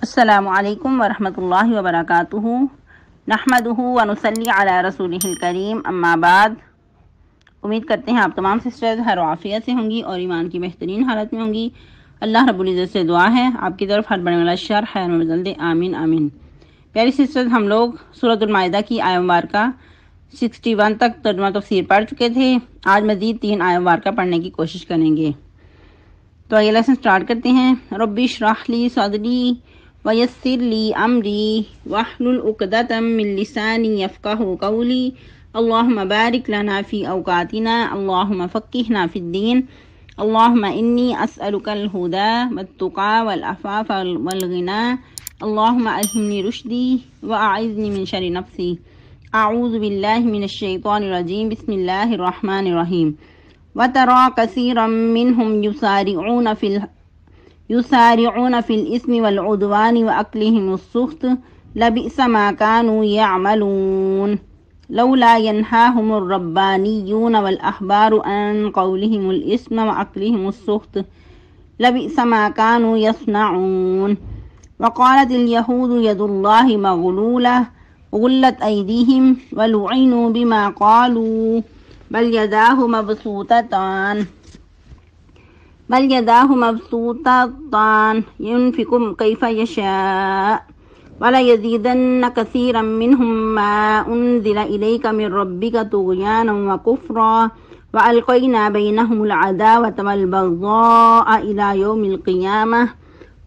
السلام علیکم ورحمۃ اللہ وبرکاتہ نحمدہ ونصلی علی رسولہ الکریم اما بعد۔ امید کرتے ہیں آپ تمام سسٹرز خیر و عافیت سے ہوں گی اور ایمان کی بہترین حالت میں ہوں گی۔ اللہ رب العزت سے دعا ہے آپ کی طرف ہر بڑنے والا شر خیر میں بدل دے، آمین آمین۔ پیاری سسٹرز، ہم لوگ سورۃ المائدہ کی آیہ مبارکہ 61 تک ترجمہ تفسیر پڑھ چکے تھے۔ آج مزید 3 آیہ مبارکہ پڑھنے کی کوشش کریں گے۔ تو آئیے لیسن سٹارٹ کرتے ہیں۔ رب اشرح لی صدری ویسر لی امری واحلل عقدۃ من لسانی یفقہوا قولی اللہم بارک لنا فی اوقاتنا اللہم فقہنا فی الدین اللہم انی اسألک الہدی والتقی والعفاف والغنی اللہم الہمنی رشدی واعذنی من شر نفسی اعوذ باللہ من الشیطان الرجیم بسم اللہ الرحمن الرحیم۔ وَتَرَى كَثِيرًا مِّنْهُمْ يُسَارِعُونَ فِي الْإِثْمِ وَالْعُدْوَانِ وَأَكْلِهِمُ السُّحْتَ لَبِئْسَ مَا كَانُوا يَعْمَلُونَ لَوْلَا يَنْهَاهُمُ الرَّبَّانِيُّونَ وَالْأَحْبَارُ عَنْ قَوْلِهِمُ الْإِثْمَ وَأَكْلِهِمُ السُّحْتَ لَبِئْسَ مَا كَانُوا يَصْنَعُونَ وَقَالَتِ الْيَهُودُ يَدُ اللَّهِ مَغْلُولَةٌ غُلَّتْ أَيْدِيهِمْ وَلُعِنُوا بِمَا قَالُوا بل يداه مبسوطتان ينفق كيف يشاء وليزيدن كثيرا منهم ما أنزل إليك من ربك طغيانا وكفرا وألقينا بينهم العداوة والبغضاء إلى يوم القيامة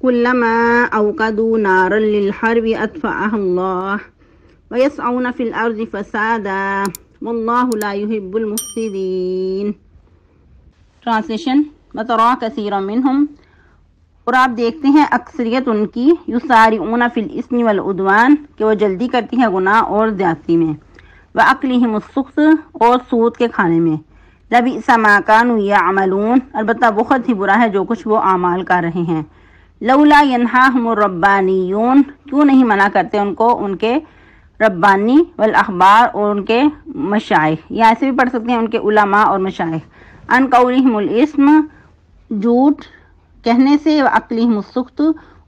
كلما أوقدوا نارا للحرب أطفأها الله ويسعون في الأرض فسادا واللہ لا يحب المفسدین۔ ٹرانسلیشن: وَتَرَى كَثِيرًا مِّنْهُمْ، اور آپ دیکھتے ہیں اکثریت ان کی، یسارعون فی الاسم والعدوان، کہ وہ جلدی کرتی ہیں گناہ اور زیادتی میں، وَأَكْلِهِمُ السُّحْتَ، اور سود کے کھانے میں، لَبِئْسَ مَا كَانُوا يَعْمَلُونَ، البتہ بہت ہی برا ہے جو کچھ وہ اعمال کر رہے ہیں۔ لولا ينہاہم الربانیون، کیوں نہیں منع کرتے ان کو ان کے ربانی، والاحبار، اور ان کے مشائخ، یا ایسے بھی پڑھ سکتے ہیں ان کے علماء اور مشائخ، ان قولہم الاسم، جھوٹ کہنے سے، واکلہم السحت،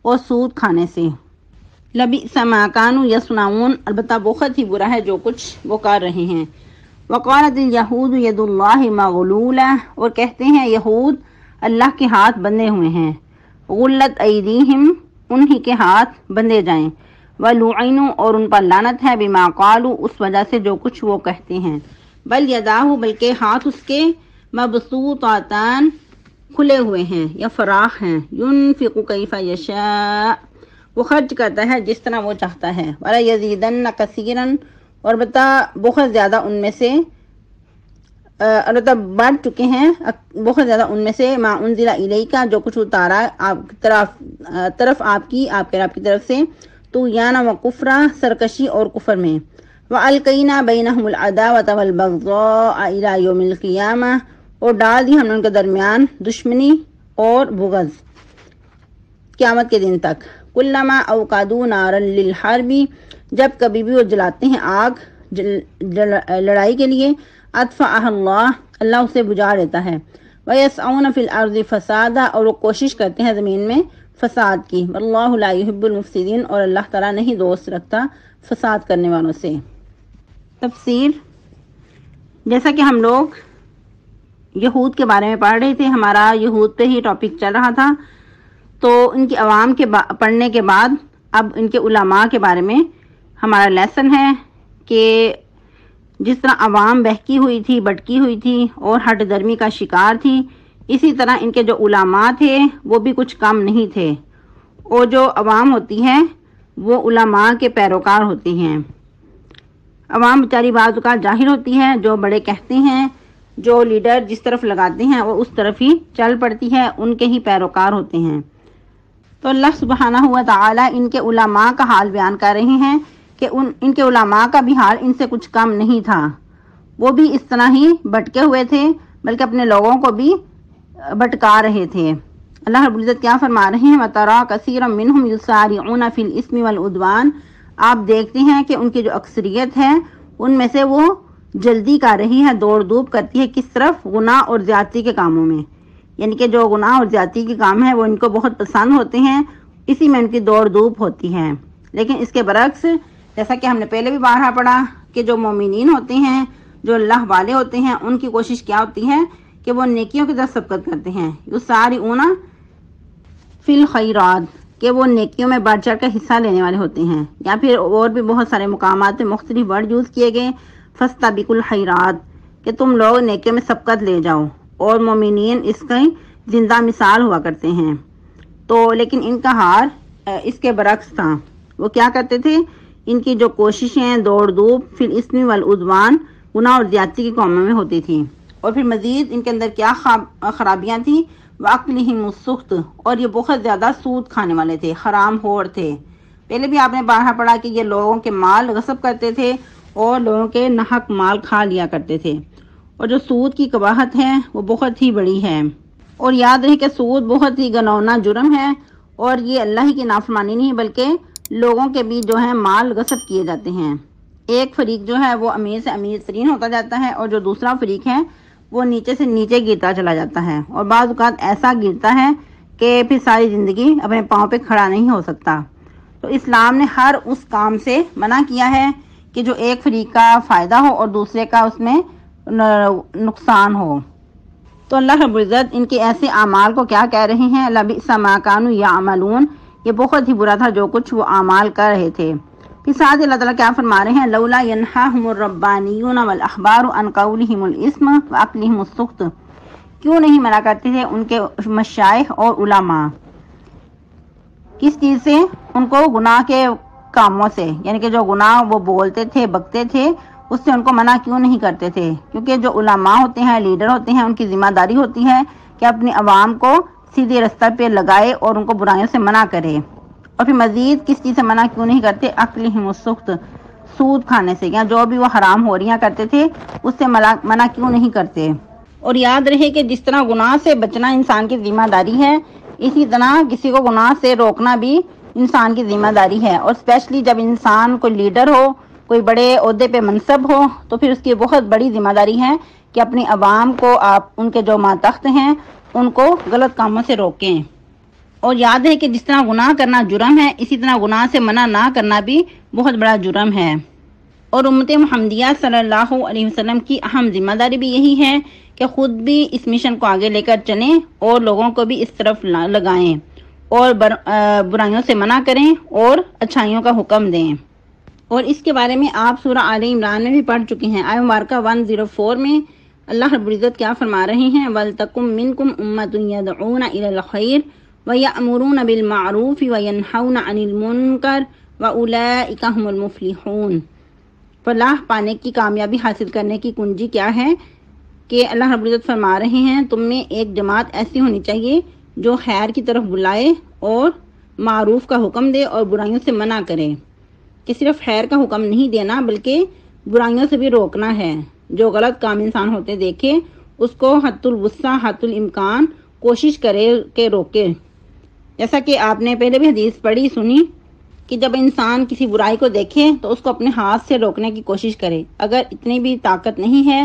اور سود کھانے سے، لبئس ما کانوا یصنعون، البتہ بہت ہی برا ہے جو کچھ وہ کر رہے ہیں۔ وقالت الیہود ید اللہ مغلولہ، اور کہتے ہیں یہود اللہ کے ہاتھ بندھے ہوئے ہیں، غلت ایدیہم، انہی کے ہاتھ بندھے جائیں، وَلُعِنُوا، اور ان پر لعنت ہے، بِمَا قَالُوا، اس وجہ سے جو کچھ وہ کہتے ہیں، بل یداہ، بلکہ ہاتھ اس کے، مبسوطتان، کھلے ہوئے ہیں یا فراخ ہیں، ينفق كيف يشاء، وہ خرچ کرتا ہے جس طرح وہ چاہتا ہے، وَلَيَزِيدَنَّ كَثِيرًا، اور البتہ بہت زیادہ ان میں سے، البتہ بڑھ چکے ہیں بہت زیادہ ان میں سے، ما انزل الیک، جو کچھ اتارا آپ کی طرف آپ کے رب کی طرف سے، طغیانا و کفرا، سرکشی اور کفر میں، وَأَلْقَيْنَا بَيْنَهُمُ الْعَدَاوَةَ وَالْبَغْضَاءَ إِلَى يَوْمِ الْقِيَامَةِ، اور ڈال دی ہم نے ان کے درمیان دشمنی اور بغض قیامت کے دن تک، كُلَّمَا أَوْقَدُوا نَارًا لِلْحَرْبِ، جب کبھی بھی وہ جلاتے ہیں آگ لڑائی کے لیے، أطفأها اللہ، اللہ اسے بجھا دیتا ہے، وَيَسْعَوْنَ فِي الْأَرْضِ فَسَادًا، اور وہ کوشش کرتے ہیں زمین میں فساد کی، واللہ لا يحب المفسدین، اور اللہ تعالیٰ نہیں دوست رکھتا فساد کرنے والوں سے۔ تفسیر: جیسا کہ ہم لوگ یہود کے بارے میں پڑھ رہے تھے، ہمارا یہود پہ ہی ٹاپک چل رہا تھا، تو ان کی عوام کے پڑھنے کے بعد اب ان کے علماء کے بارے میں ہمارا لیسن ہے کہ جس طرح عوام بہکی ہوئی تھی، بھٹکی ہوئی تھی اور ہٹ درمی کا شکار تھی، اسی طرح ان کے جو علماء تھے وہ بھی کچھ کم نہیں تھے، اور جو عوام ہوتی ہے وہ علماء کے پیروکار ہوتی ہیں۔ عوام بیچاری بعض اوقات جاہل ہوتی ہے، جو بڑے کہتے ہیں، جو لیڈر جس طرف لگاتے ہیں وہ اس طرف ہی چل پڑتی ہے، ان کے ہی پیروکار ہوتے ہیں۔ تو اللہ سبحانہ و تعالی ان کے علماء کا حال بیان کر رہے ہیں کہ ان کے علماء کا بھی حال ان سے کچھ کم نہیں تھا، وہ بھی اس طرح ہی بھٹکے ہوئے تھے، بلکہ اپنے لوگوں کو بھی بھٹکا رہے تھے۔ اللہ رب العزت کیا فرما رہے ہیں؟ وَتَرَى كَثِيرًا مِّنْهُمْ يُسَارِعُونَ فِي الْإِثْمِ وَالْعُدْوَانِ، آپ دیکھتے ہیں کہ ان کی جو اکثریت ہے ان میں سے وہ جلدی کر رہی ہے، دوڑ دھوپ کرتی ہے، کس طرف؟ گناہ اور زیادتی کے کاموں میں، یعنی کہ جو گناہ اور زیادتی کے کام ہیں وہ ان کو بہت پسند ہوتے ہیں، اسی میں ان کی دوڑ دھوپ ہوتی ہے۔ لیکن اس کے برعکس جیسا کہ ہم نے پہلے بھی بارہا پڑھا کہ جو مومنین ہوتے ہیں، جو اللہ والے ہوتے ہیں، ان کی کوشش کیا ہوتی ہے کہ وہ نیکیوں کی طرف سبقت کرتے ہیں، یسارعون فی الخیرات، کہ وہ نیکیوں میں بڑھ چڑھ کر حصہ لینے والے ہوتے ہیں۔ یا پھر اور بھی بہت سارے مقامات میں مختلف ورڈ یوز کیے گئے، فاستبقوا الخیرات، کہ تم لوگ نیکیوں میں سبقت لے جاؤ، اور مومنین اس کی زندہ مثال ہوا کرتے ہیں۔ تو لیکن ان کا حال اس کے برعکس تھا، وہ کیا کرتے تھے، ان کی جو کوششیں دوڑ دھوپ فی الاسم والعدوان، گناہ اور زیادتی کی قوموں میں ہوتی تھی۔ اور پھر مزید ان کے اندر کیا خرابیاں تھیں، وَأَكْلِهِمُ السُّحْتَ، اور یہ بہت زیادہ سود کھانے والے تھے، حرام خور تھے۔ پہلے بھی آپ نے بارہا پڑھا کہ یہ لوگوں کے مال غصب کرتے تھے اور لوگوں کے ناحق مال کھا لیا کرتے تھے، اور جو سود کی قباحت ہے وہ بہت ہی بڑی ہے۔ اور یاد رہے کہ سود بہت ہی گناؤنا جرم ہے، اور یہ اللہ ہی کی نافرمانی نہیں بلکہ لوگوں کے بھی جو ہے مال غصب کیے جاتے ہیں۔ ایک فریق جو ہے وہ امیر سے امیر ترین ہوتا جاتا ہے، اور جو دوسرا فریق ہے وہ نیچے سے نیچے گرتا چلا جاتا ہے، اور بعض اوقات ایسا گرتا ہے کہ پھر ساری زندگی اپنے پاؤں پہ کھڑا نہیں ہو سکتا۔ تو اسلام نے ہر اس کام سے منع کیا ہے کہ جو ایک فریق کا فائدہ ہو اور دوسرے کا اس میں نقصان ہو۔ تو اللہ رب العزت ان کے ایسے اعمال کو کیا کہہ رہے ہیں، لبئس ما کانوا یعملون، یہ بہت ہی برا تھا جو کچھ وہ اعمال کر رہے تھے۔ پھر ساتھ اللہ تعالیٰ کیا فرما رہے ہیں، لولا ینہاہم الربانیون والاحبار عن قولہم الاسم واکلہم السحت، کیوں نہیں منع کرتے تھے ان کے مشائخ اور علماء، کس چیز سے، ان کو گناہ کے کاموں سے، یعنی کہ جو گناہ وہ بولتے تھے بکتے تھے اس سے ان کو منع کیوں نہیں کرتے تھے؟ کیونکہ جو علماء ہوتے ہیں، لیڈر ہوتے ہیں، ان کی ذمہ داری ہوتی ہے کہ اپنی عوام کو سیدھے رستہ پہ لگائے اور ان کو برائیوں سے منع کرے۔ اور پھر مزید کس چیز سے منع کیوں نہیں کرتے، اکلہم السحت، سود کھانے سے، یا جو بھی وہ حرام خوریاں کرتے تھے اس سے منع کیوں نہیں کرتے۔ اور یاد رہے کہ جس طرح گناہ سے بچنا انسان کی ذمہ داری ہے، اسی طرح کسی کو گناہ سے روکنا بھی انسان کی ذمہ داری ہے، اور اسپیشلی جب انسان کوئی لیڈر ہو، کوئی بڑے عہدے پہ منصب ہو، تو پھر اس کی بہت بڑی ذمہ داری ہے کہ اپنی عوام کو، ان کے جو ماتحت ہیں ان کو غلط کاموں سے روکیں۔ اور یاد ہے کہ جس طرح گناہ کرنا جرم ہے، اسی طرح گناہ سے منع نہ کرنا بھی بہت بڑا جرم ہے۔ اور امت محمدیہ صلی اللہ علیہ وسلم کی اہم ذمہ داری بھی یہی ہے کہ خود بھی اس مشن کو آگے لے کر چلیں اور لوگوں کو بھی اس طرف لگائیں، اور برائیوں سے منع کریں اور اچھائیوں کا حکم دیں۔ اور اس کے بارے میں آپ سورہ آل عمران میں بھی پڑھ چکے ہیں۔ آیت مبارکہ 104 میں اللہ رب العزت کیا فرما رہے ہیں، وَلْتَكُن مِّنكُمْ أُمَّةٌ يَدْعُونَ إِلَى الْخَيْرِ وَيَأْمُرُونَ بِالْمَعْرُوفِ وَيَنْهَوْنَ عَنِ الْمُنكَرِ وَأُولَٰئِكَ هُمُ الْمُفْلِحُونَ۔ فلاح پانے کی، کامیابی حاصل کرنے کی کنجی کیا ہے کہ اللہ رب العزت فرما رہے ہیں تم میں ایک جماعت ایسی ہونی چاہیے جو خیر کی طرف بلائے اور معروف کا حکم دے اور برائیوں سے منع کرے، کہ صرف خیر کا حکم نہیں دینا بلکہ برائیوں سے بھی روکنا ہے۔ جو غلط کام انسان ہوتے دیکھے اس کو حد الوسع، حد الامکان کوشش کرے کہ روکے۔ جیسا کہ آپ نے پہلے بھی حدیث پڑھی سنی کہ جب انسان کسی برائی کو دیکھے تو اس کو اپنے ہاتھ سے روکنے کی کوشش کرے، اگر اتنی بھی طاقت نہیں ہے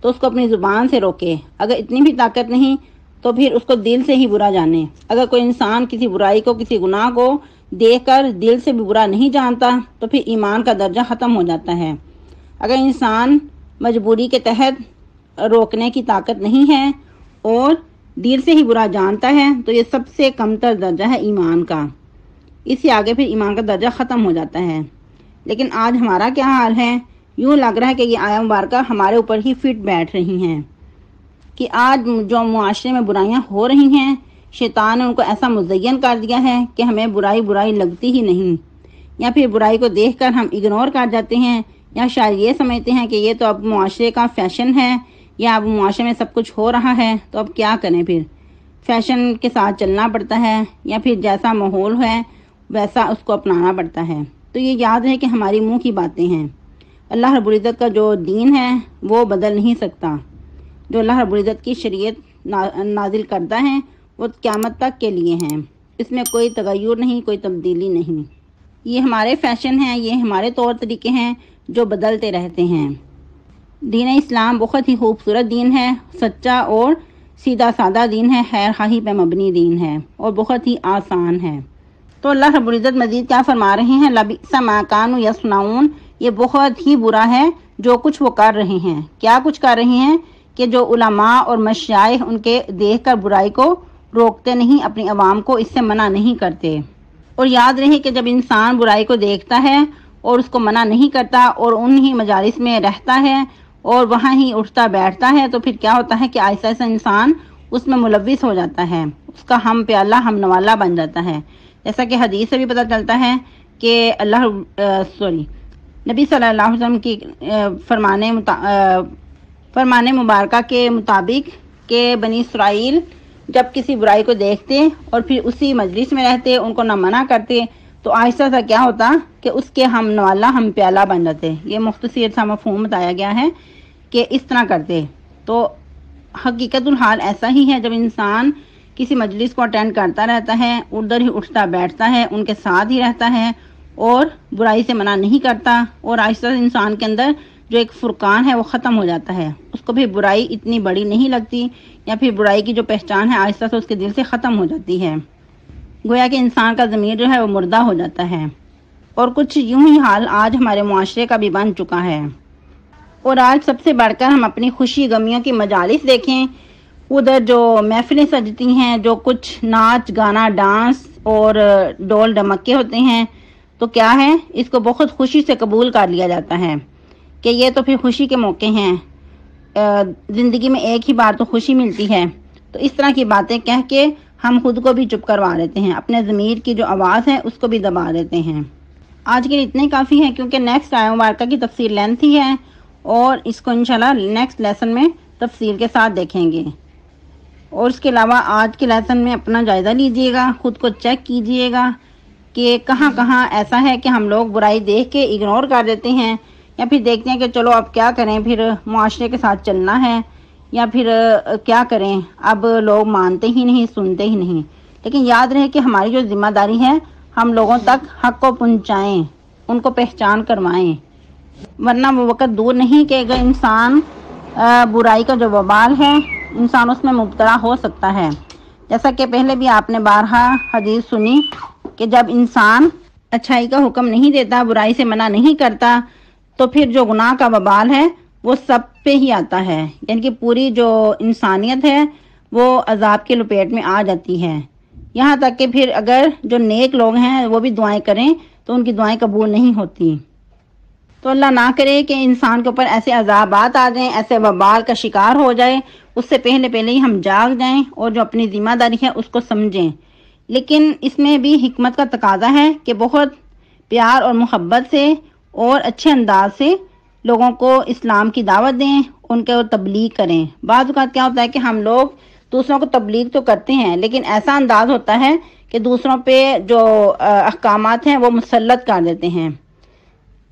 تو اس کو اپنی زبان سے روکے، اگر اتنی بھی طاقت نہیں تو پھر اس کو دل سے ہی برا جانے۔ اگر کوئی انسان کسی برائی کو، کسی گناہ کو دیکھ کر دل سے بھی برا نہیں جانتا تو پھر ایمان کا درجہ ختم ہو جاتا ہے۔ اگر انسان مجبوری کے تحت روکنے کی طاقت نہیں ہے اور دل سے ہی برا جانتا ہے تو یہ سب سے کمتر درجہ ہے ایمان کا، اس سے آگے پھر ایمان کا درجہ ختم ہو جاتا ہے۔ لیکن آج ہمارا کیا حال ہے، یوں لگ رہا ہے کہ یہ آیت مبارکہ ہمارے اوپر ہی فٹ بیٹھ رہی ہیں کہ آج جو معاشرے میں برائیاں ہو رہی ہیں، شیطان نے ان کو ایسا مزین کر دیا ہے کہ ہمیں برائی لگتی ہی نہیں، یا پھر برائی کو دیکھ کر ہم اگنور کر جاتے ہیں، یا شاید یہ سمجھتے ہیں کہ یہ تو اب معاشرے کا فیشن ہے، یا اب معاشرے میں سب کچھ ہو رہا ہے تو اب کیا کریں، پھر فیشن کے ساتھ چلنا پڑتا ہے، یا پھر جیسا ماحول ہے ویسا اس کو اپنانا پڑتا ہے۔ تو یہ یاد ہے کہ ہماری منہ کی باتیں ہیں، اللہ رب العزت کا جو دین ہے وہ بدل نہیں سکتا۔ جو اللہ رب العزت کی شریعت نازل کرتا ہے وہ قیامت تک کے لیے ہیں، اس میں کوئی تغیر نہیں، کوئی تبدیلی نہیں۔ یہ ہمارے فیشن ہیں، یہ ہمارے طور طریقے ہیں جو بدلتے رہتے ہیں۔ دین اسلام بہت ہی خوبصورت دین ہے، سچا اور سیدھا سادہ دین ہے، خیر خواہی پہ مبنی دین ہے اور بہت ہی آسان ہے۔ تو اللہ رب العزت مزید کیا فرما رہے ہیں؟ لبئس ما کانوا یصنعون، یہ بہت ہی برا ہے جو کچھ وہ کر رہے ہیں۔ کیا کچھ کر رہے ہیں؟ کہ جو علماء اور مشائخ ان کے دیکھ کر برائی کو روکتے نہیں، اپنی عوام کو اس سے منع نہیں کرتے۔ اور یاد رہے کہ جب انسان برائی کو دیکھتا ہے اور اس کو منع نہیں کرتا اور انہی مجالس میں رہتا ہے اور وہاں ہی اٹھتا بیٹھتا ہے، تو پھر کیا ہوتا ہے کہ آہستہ آہستہ انسان اس میں ملوث ہو جاتا ہے، اس کا ہم پیالہ ہم نوالا بن جاتا ہے۔ جیسا کہ حدیث سے بھی پتہ چلتا ہے کہ نبی صلی اللہ علیہ وسلم کی فرمان مبارکہ کے مطابق کہ بنی اسرائیل جب کسی برائی کو دیکھتے اور پھر اسی مجلس میں رہتے، ان کو نہ منع کرتے، تو آہستہ آہستہ کیا ہوتا کہ اس کے ہم نوالا ہم پیالہ بن جاتے۔ یہ مختصر سا مفہوم بتایا گیا ہے کہ اس طرح کرتے۔ تو حقیقت الحال ایسا ہی ہے، جب انسان کسی مجلس کو اٹینڈ کرتا رہتا ہے، ادھر ہی اٹھتا بیٹھتا ہے، ان کے ساتھ ہی رہتا ہے اور برائی سے منع نہیں کرتا، اور آہستہ انسان کے اندر جو ایک فرقان ہے وہ ختم ہو جاتا ہے، اس کو بھی برائی اتنی بڑی نہیں لگتی، یا پھر برائی کی جو پہچان ہے آہستہ سے اس کے دل سے ختم ہو جاتی ہے، گویا کہ انسان کا ضمیر جو ہے وہ مردہ ہو جاتا ہے۔ اور کچھ یوں ہی حال آج ہمارے معاشرے کا بھی بن چکا ہے۔ اور آج سب سے بڑھ کر ہم اپنی خوشی غمیوں کی مجالس دیکھیں، ادھر جو محفلیں سجتی ہیں، جو کچھ ناچ گانا ڈانس اور ڈول ڈمکے ہوتے ہیں، تو کیا ہے، اس کو بہت خوشی سے قبول کر لیا جاتا ہے کہ یہ تو پھر خوشی کے موقع ہیں، زندگی میں ایک ہی بار تو خوشی ملتی ہے۔ تو اس طرح کی باتیں کہہ کے ہم خود کو بھی چپ کروا دیتے ہیں، اپنے ضمیر کی جو آواز ہے اس کو بھی دبا دیتے ہیں۔ آج کے لیے اتنا ہی کافی ہے، کیونکہ نیکسٹ آیہ مبارکہ کی تفسیر لینتھی ہے اور اس کو انشاءاللہ نیکسٹ لیسن میں تفسیر کے ساتھ دیکھیں گے۔ اور اس کے علاوہ آج کے لیسن میں اپنا جائزہ لیجئے گا، خود کو چیک کیجئے گا کہ کہاں کہاں ایسا ہے کہ ہم لوگ برائی دیکھ کے اگنور کر دیتے ہیں، یا پھر دیکھتے ہیں کہ چلو اب کیا کریں، پھر معاشرے کے ساتھ چلنا ہے، یا پھر کیا کریں، اب لوگ مانتے ہی نہیں، سنتے ہی نہیں۔ لیکن یاد رہے کہ ہماری جو ذمہ داری ہے، ہم لوگوں تک حق کو پہنچائیں، ان کو پہچان کروائیں، ورنہ وہ وقت دور نہیں کہ اگر انسان برائی کا جو وبال ہے انسان اس میں مبتلا ہو سکتا ہے۔ جیسا کہ پہلے بھی آپ نے بارہا حدیث سنی کہ جب انسان اچھائی کا حکم نہیں دیتا، برائی سے منع نہیں کرتا، تو پھر جو گناہ کا وبال ہے وہ سب پہ ہی آتا ہے، یعنی کہ پوری جو انسانیت ہے وہ عذاب کے لپیٹ میں آ جاتی ہے، یہاں تک کہ پھر اگر جو نیک لوگ ہیں وہ بھی دعائیں کریں تو ان کی دعائیں قبول نہیں ہوتی۔ تو اللہ نہ کرے کہ انسان کے اوپر ایسے عذابات آ جائیں، ایسے وبال کا شکار ہو جائے، اس سے پہلے ہی ہم جاگ جائیں اور جو اپنی ذمہ داری ہے اس کو سمجھیں۔ لیکن اس میں بھی حکمت کا تقاضا ہے کہ بہت پیار اور محبت سے اور اچھے انداز سے لوگوں کو اسلام کی دعوت دیں، ان کو تبلیغ کریں۔ بعض اوقات کیا ہوتا ہے کہ ہم لوگ دوسروں کو تبلیغ تو کرتے ہیں، لیکن ایسا انداز ہوتا ہے کہ دوسروں پہ جو احکامات ہیں وہ مسلط کر دیتے ہیں۔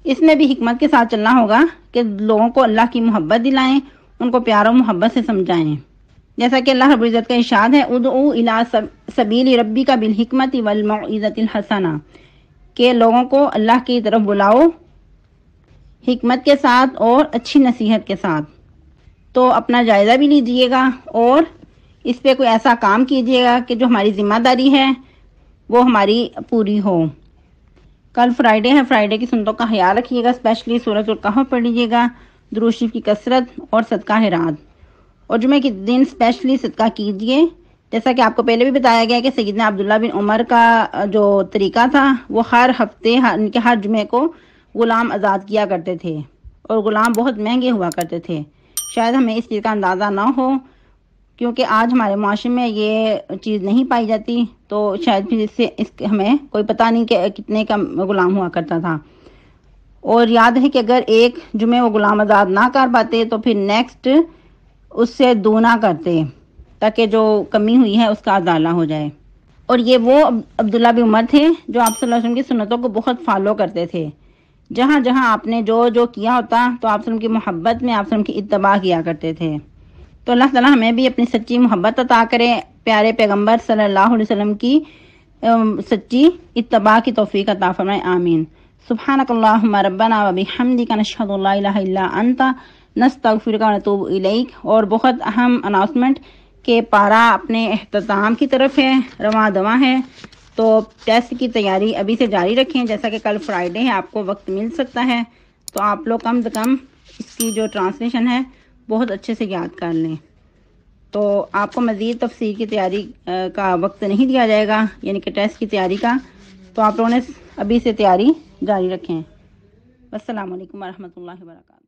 اس میں بھی حکمت کے ساتھ چلنا ہوگا کہ لوگوں کو اللہ کی محبت دلائیں، ان کو پیار و محبت سے سمجھائیں۔ جیسا کہ اللہ رب العزت کا ارشاد ہے، ادعو الی سبیل ربک بالحکمت والموعظۃ الحسنہ، کہ لوگوں کو اللہ کی طرف بلاؤ حکمت کے ساتھ اور اچھی نصیحت کے ساتھ۔ تو اپنا جائزہ بھی لیجئے گا اور اس پہ کوئی ایسا کام کیجئے گا کہ جو ہماری ذمہ داری ہے وہ ہماری پوری ہو۔ کل فرائیڈے ہے، فرائیڈے کی سنتوں کا خیال رکھیے گا، اسپیشلی سورۃ الکہف پڑھ لیجئے گا، درود شریف کی کثرت اور صدقہ خیرات۔ اور جمعے کے دن اسپیشلی صدقہ کیجئے، جیسا کہ آپ کو پہلے بھی بتایا گیا کہ سیدنا عبداللہ بن عمر کا جو طریقہ تھا وہ ہر ہفتے ہر جمعے کو غلام آزاد کیا کرتے تھے، اور غلام بہت مہنگے ہوا کرتے تھے۔ شاید ہمیں اس چیز کا اندازہ نہ ہو، کیونکہ آج ہمارے معاشرے میں یہ چیز نہیں پائی جاتی، تو شاید پھر اس سے ہمیں کوئی پتہ نہیں کہ کتنے کا غلام ہوا کرتا تھا۔ اور یاد ہے کہ اگر ایک جمعے وہ غلام آزاد نہ کر پاتے تو پھر نیکسٹ اس سے دونا کرتے، تاکہ جو کمی ہوئی ہے اس کا ازالہ ہو جائے۔ اور یہ وہ عبداللہ بن عمر تھے جو آپ صلی اللہ علیہ وسلم کی سنتوں کو بہت فالو کرتے تھے۔ جہاں جہاں آپ نے جو کیا ہوتا تو آپ صلی اللہ علیہ وسلم کی محبت میں آپ صلی اللہ علیہ وسلم کی اتباع کیا کرتے تھے۔ تو اللہ تعالیٰ ہمیں بھی اپنی سچی محبت عطا کرے، پیارے پیغمبر صلی اللہ علیہ وسلم کی سچی اتباع کی توفیق عطا فرمائے، آمین۔ سبحانک اللہم ربنا و بحمدک نشہد ان لا الہ الا انت نستغفرک و نتوب الیک۔ اور بہت اہم اناؤنسمنٹ کہ پارہ اپنے اختتام کی طرف ہے، رواں دواں ہے، تو ٹیسٹ کی تیاری ابھی سے جاری رکھیں، جیسا کہ کل فرائیڈے ہے، آپ کو وقت مل سکتا ہے، تو آپ لوگ کم سے کم اس کی جو ٹرانسلیشن ہے بہت اچھے سے یاد کر لیں۔ تو آپ کو مزید تفسیر کی تیاری کا وقت نہیں دیا جائے گا، یعنی کہ ٹیسٹ کی تیاری کا، تو آپ لوگوں نے ابھی سے تیاری جاری رکھیں۔ السلام علیکم ورحمۃ اللہ وبرکاتہ۔